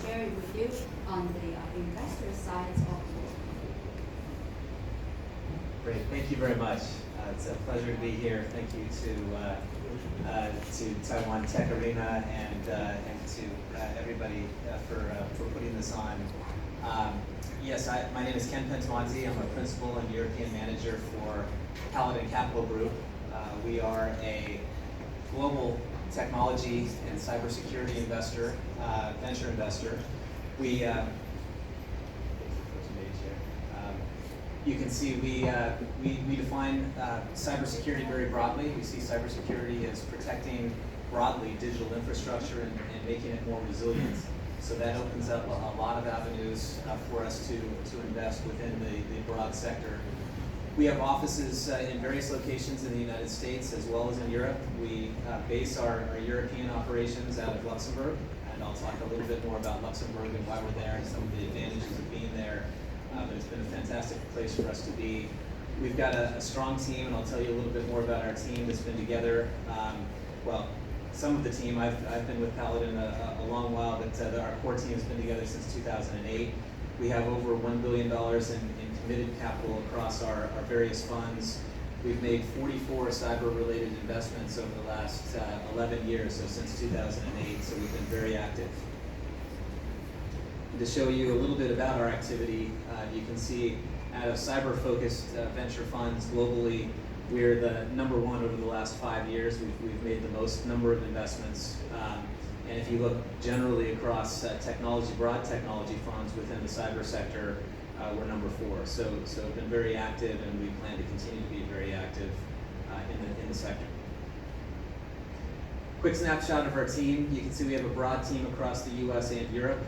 share it with you on the investor side as well. Great, thank you very much. It's a pleasure to be here. Thank you to Taiwan Tech Arena and to everybody for putting this on. Yes, my name is Ken Pentoanzi. I'm a principal and European manager for Paladin Capital Group. We are a global technology and cybersecurity investor, venture investor. You can see we define cybersecurity very broadly. We see cybersecurity as protecting broadly digital infrastructure and making it more resilient. So that opens up a lot of avenues for us to invest within the broad sector. We have offices in various locations in the United States as well as in Europe. We base our European operations out of Luxembourg, and I'll talk a little bit more about Luxembourg and why we're there and some of the advantages of being there. But it's been a fantastic place for us to be. We've got a strong team, and I'll tell you a little bit more about our team that's been together. Well, some of the team, I've been with Paladin a long while, but our core team has been together since 2008. We have over $1 billion in committed capital across our various funds. We've made 44 cyber-related investments over the last 11 years, so since 2008, so we've been very active. And to show you a little bit about our activity, you can see out of cyber-focused venture funds globally, we're the number one over the last 5 years. We've made the most number of investments. And if you look generally across broad technology funds within the cyber sector, we're number 4. So we've been very active, and we plan to continue to be very active in the sector. Quick snapshot of our team. You can see we have a broad team across the US and Europe.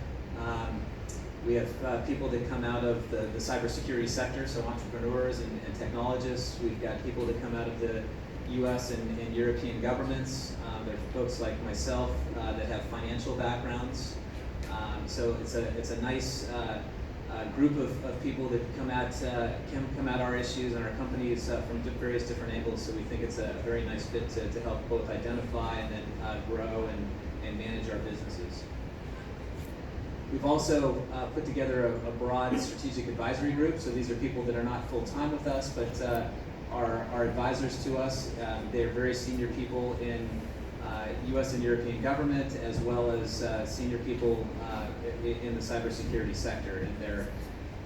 We have people that come out of the cybersecurity sector, so entrepreneurs and technologists. We've got people that come out of the US and European governments. There are folks like myself that have financial backgrounds. So it's a nice group of people that come at our issues and our companies from various different angles. So we think it's a very nice fit to help both identify and then grow and manage our businesses. We've also put together a broad strategic advisory group. So these are people that are not full-time with us, but are advisors to us. They're very senior people in US and European government, as well as senior people in the cybersecurity sector. And they're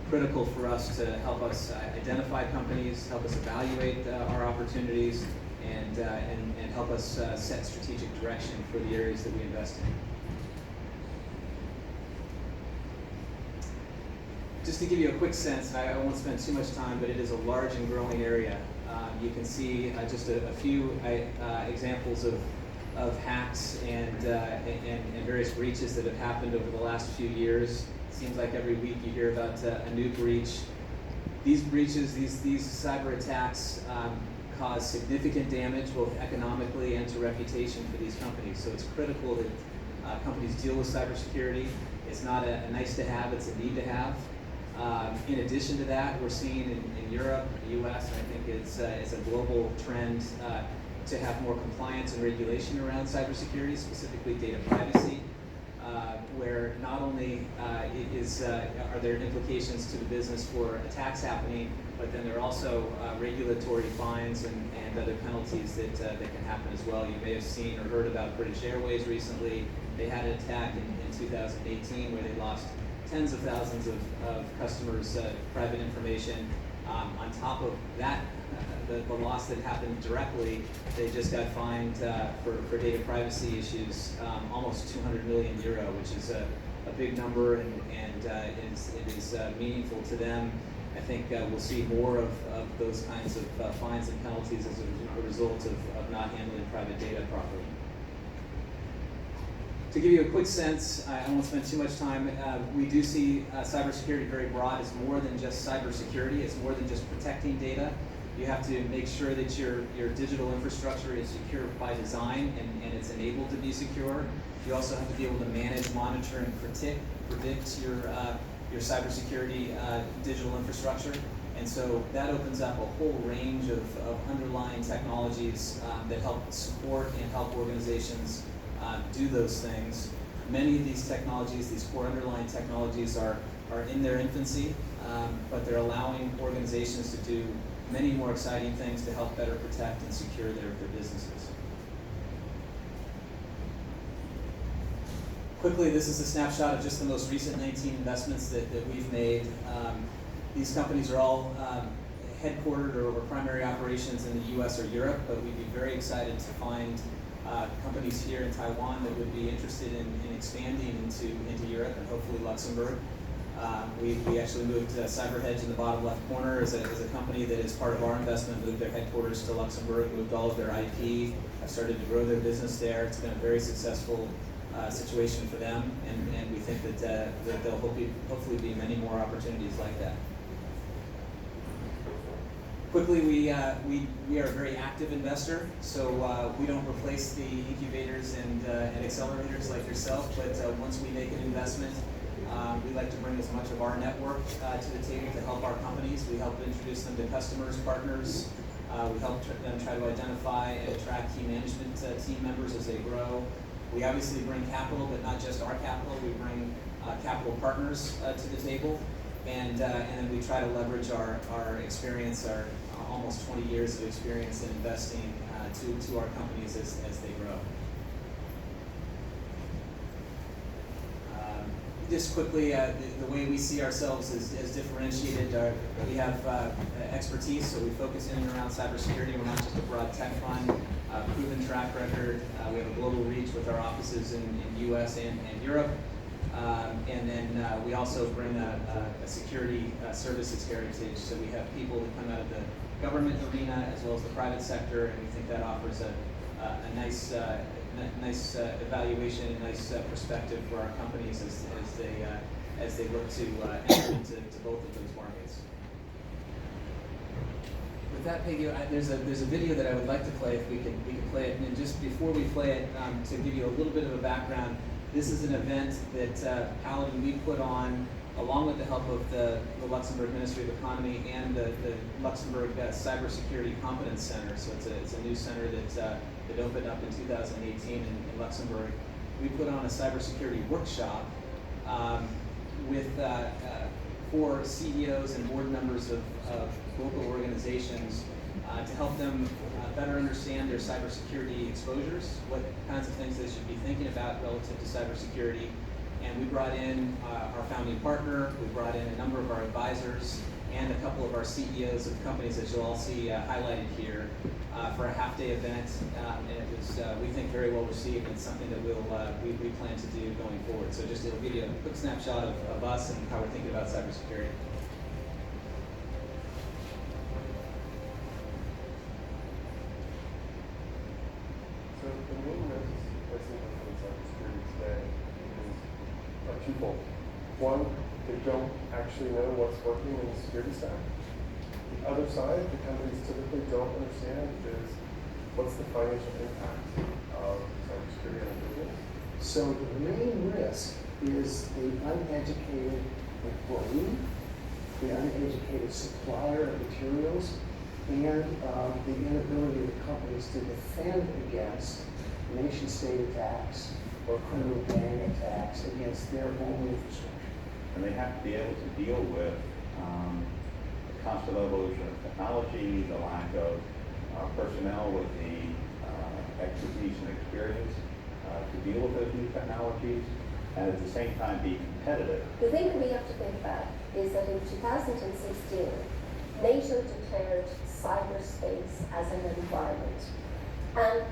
critical for us to help us identify companies, help us evaluate our opportunities, and help us set strategic direction for the areas that we invest in. Just to give you a quick sense, I won't spend too much time, but it is a large and growing area. You can see just a few examples of hacks and various breaches that have happened over the last few years. It seems like every week you hear about a new breach. These breaches, these cyber attacks cause significant damage, both economically and to reputation for these companies. So it's critical that companies deal with cybersecurity. It's not a nice to have, it's a need to have. In addition to that, we're seeing in Europe, the US, and I think it's a global trend to have more compliance and regulation around cybersecurity, specifically data privacy, where not only are there implications to the business for attacks happening, but then there are also regulatory fines and other penalties that can happen as well. You may have seen or heard about British Airways recently. They had an attack in 2018 where they lost tens of thousands of customers' private information. On top of that, the loss that happened directly, they just got fined for data privacy issues almost 200 million euro, which is a big number, and it is meaningful to them. I think we'll see more of those kinds of fines and penalties as a result of not handling private data properly. To give you a quick sense, I won't spend too much time, we do see cybersecurity very broad. It's more than just cybersecurity. It's more than just protecting data. You have to make sure that your digital infrastructure is secure by design and it's enabled to be secure. You also have to be able to manage, monitor, and predict your cybersecurity digital infrastructure. And so that opens up a whole range of underlying technologies that help support and help organizations do those things. Many of these technologies, these core underlying technologies are in their infancy, but they're allowing organizations to do many more exciting things to help better protect and secure their businesses. Quickly, this is a snapshot of just the most recent 19 investments that we've made. These companies are all headquartered or primary operations in the US or Europe, but we'd be very excited to find companies here in Taiwan that would be interested in expanding into Europe and hopefully Luxembourg. We actually moved CyberHedge in the bottom left corner as a company that is part of our investment, moved their headquarters to Luxembourg, moved all of their IP, have started to grow their business there. It's been a very successful situation for them, and we think that there'll hopefully be many more opportunities like that. Quickly, we are a very active investor, so we don't replace the incubators and accelerators like yourself, but once we make an investment, we like to bring as much of our network to the table to help our companies. We help introduce them to customers, partners. We help them try to identify and attract key management team members as they grow. We obviously bring capital, but not just our capital. We bring capital partners to the table, and then we try to leverage our experience, our almost 20 years of experience in investing to our companies as they grow. Just quickly, the way we see ourselves as differentiated, we have expertise, so we focus in and around cybersecurity. We're not just a broad tech fund, proven track record. We have a global reach with our offices in US and Europe. And then we also bring a security services heritage, so we have people that come out of the government arena as well as the private sector, and we think that offers a nice evaluation, a nice perspective for our companies as they look to enter into both of those markets. With that, Peggy, there's a video that I would like to play if we could play it. And just before we play it, to give you a little bit of a background, this is an event that Paladin we put on along with the help of the Luxembourg Ministry of Economy and the Luxembourg Cybersecurity Competence Center. So it's a new center that opened up in 2018 in Luxembourg. We put on a cybersecurity workshop for CEOs and board members of local organizations to help them better understand their cybersecurity exposures, what kinds of things they should be thinking about relative to cybersecurity. And we brought in our founding partner, we brought in a number of our advisors, and a couple of our CEOs of companies that you'll all see highlighted here for a half-day event. And it was, we think, very well received, and it's something that we plan to do going forward. So just it'll give you a quick snapshot of us and how we're thinking about cybersecurity. So the main risks I see in cybersecurity today are twofold. One, they don't actually know what's working in the security stack. The other side, the companies typically don't understand is what's the financial impact of cybersecurity on a business. So the main risk is the uneducated employee, the uneducated supplier of materials, and the inability of the companies to defend against nation-state attacks or criminal gang attacks against their own infrastructure. And they have to be able to deal with the constant evolution of technology, the lack of personnel with the expertise and experience to deal with those new technologies, and at the same time be competitive. The thing that we have to think about is that in 2016, NATO declared cyberspace as an environment and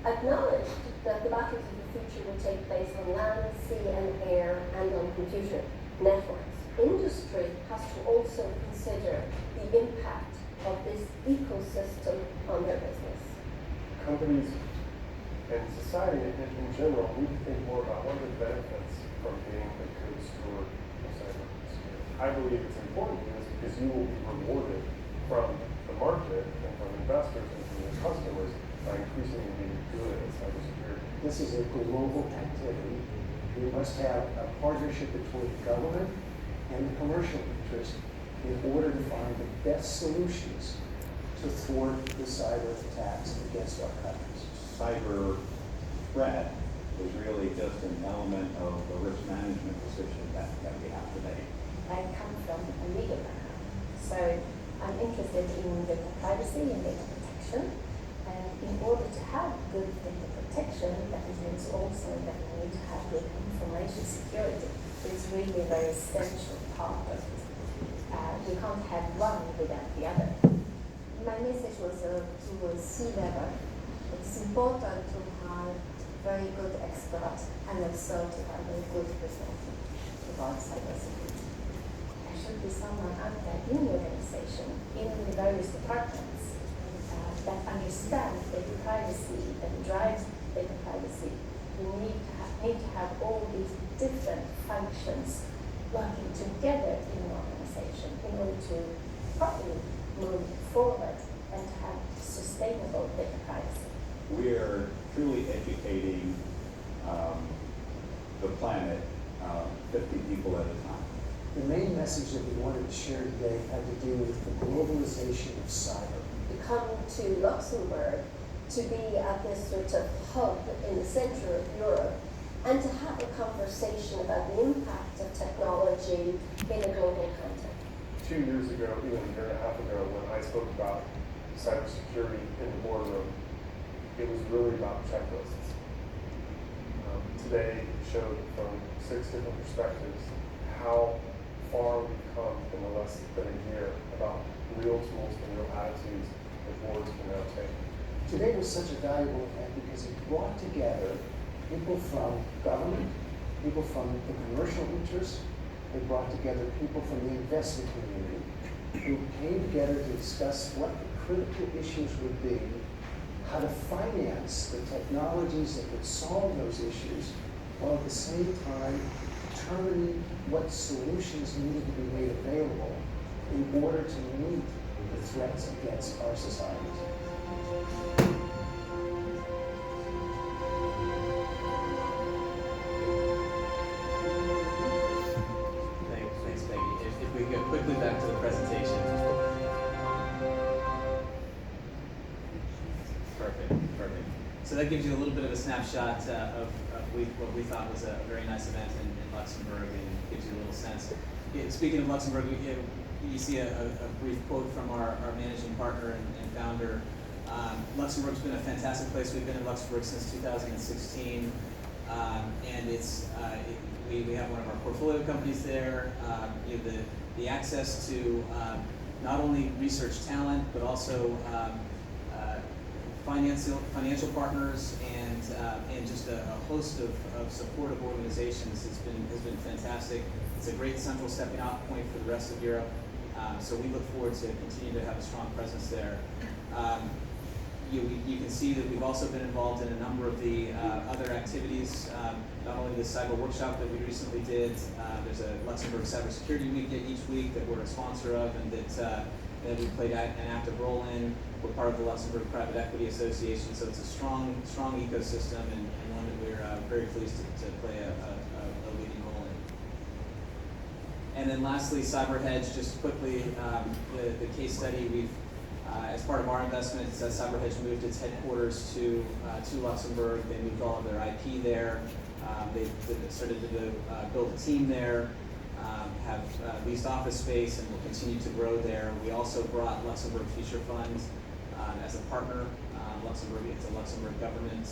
acknowledged that the battles of the future would take place on land, sea and air and on computer networks. Industry has to also consider the impact of this ecosystem on their business. Companies and society in general need to think more about what are the benefits from being a good steward of cybersecurity. I believe it's important because you will be rewarded from the market and from investors and from your customers by increasingly being good at cybersecurity. This is a global activity. We must have a partnership between the government and the commercial interest in order to find the best solutions to thwart the cyber attacks against our countries. Cyber threat is really just an element of the risk management decision that we have to make. I come from a legal background, so I'm interested in data privacy and data protection. And in order to have good data protection, that means also that we need to have good information security. It's really a very essential part of it. We can't have one without the other. My message was to C-level. It's important to have very good experts and also to have a good perspective about cybersecurity. There should be someone out there in the organization, in the various departments, that understand data privacy and drives data privacy. We need to have all these different functions working together in an organization in order to properly move forward and to have sustainable data privacy. We are truly educating the planet 50 people at a time. The main message that we wanted to share today had to do with the globalization of cyber. To come to Luxembourg to be at this sort of hub in the center of Europe and to have a conversation about the impact of technology in a global context. 2 years ago, even a year and a half ago, when I spoke about cybersecurity in the boardroom, it was really about checklists. Today showed from 6 different perspectives how far we've come in less than a year about real tools and real attitudes that boards can now take. Today was such a valuable event because it brought together people from government, people from the commercial interests. It brought together people from the investment community who came together to discuss what the critical issues would be, how to finance the technologies that would solve those issues, while at the same time determining what solutions needed to be made available in order to meet the threats against our societies. Thanks, Peggy. If we go quickly back to the presentation. Perfect. So that gives you a little bit of a snapshot of what we thought was a very nice event in Luxembourg, and gives you a little sense. Speaking of Luxembourg, you see a brief quote from our managing partner and founder. Luxembourg's been a fantastic place. We've been in Luxembourg since 2016, and we have one of our portfolio companies there. You have the access to not only research talent, but also financial partners and just a host of supportive organizations has been fantastic. It's a great central stepping off point for the rest of Europe. So we look forward to continue to have a strong presence there. You can see that we've also been involved in a number of the other activities, not only the cyber workshop that we recently did. There's a Luxembourg Cybersecurity Week each week that we're a sponsor of, and that we played an active role in. We're part of the Luxembourg Private Equity Association, so it's a strong ecosystem and one that we're very pleased to play a leading role in. And then lastly, CyberHedge, just quickly, the case study we've, as part of our investment, CyberHedge moved its headquarters to Luxembourg. They moved all of their IP there. They started to build a team there, have leased office space, and will continue to grow there. We also brought Luxembourg Future Fund as a partner. It's a Luxembourg government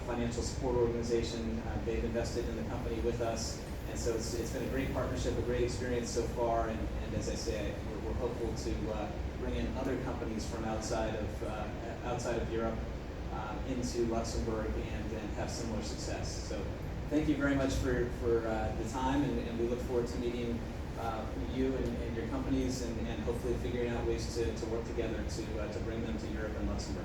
financial support organization. They've invested in the company with us, and so it's been a great partnership, a great experience so far. And as I say, we're hopeful to bring in other companies from outside of Europe into Luxembourg and have similar success. So thank you very much for the time, and we look forward to meeting you and your companies and hopefully figuring out ways to work together to bring them to Europe and Luxembourg.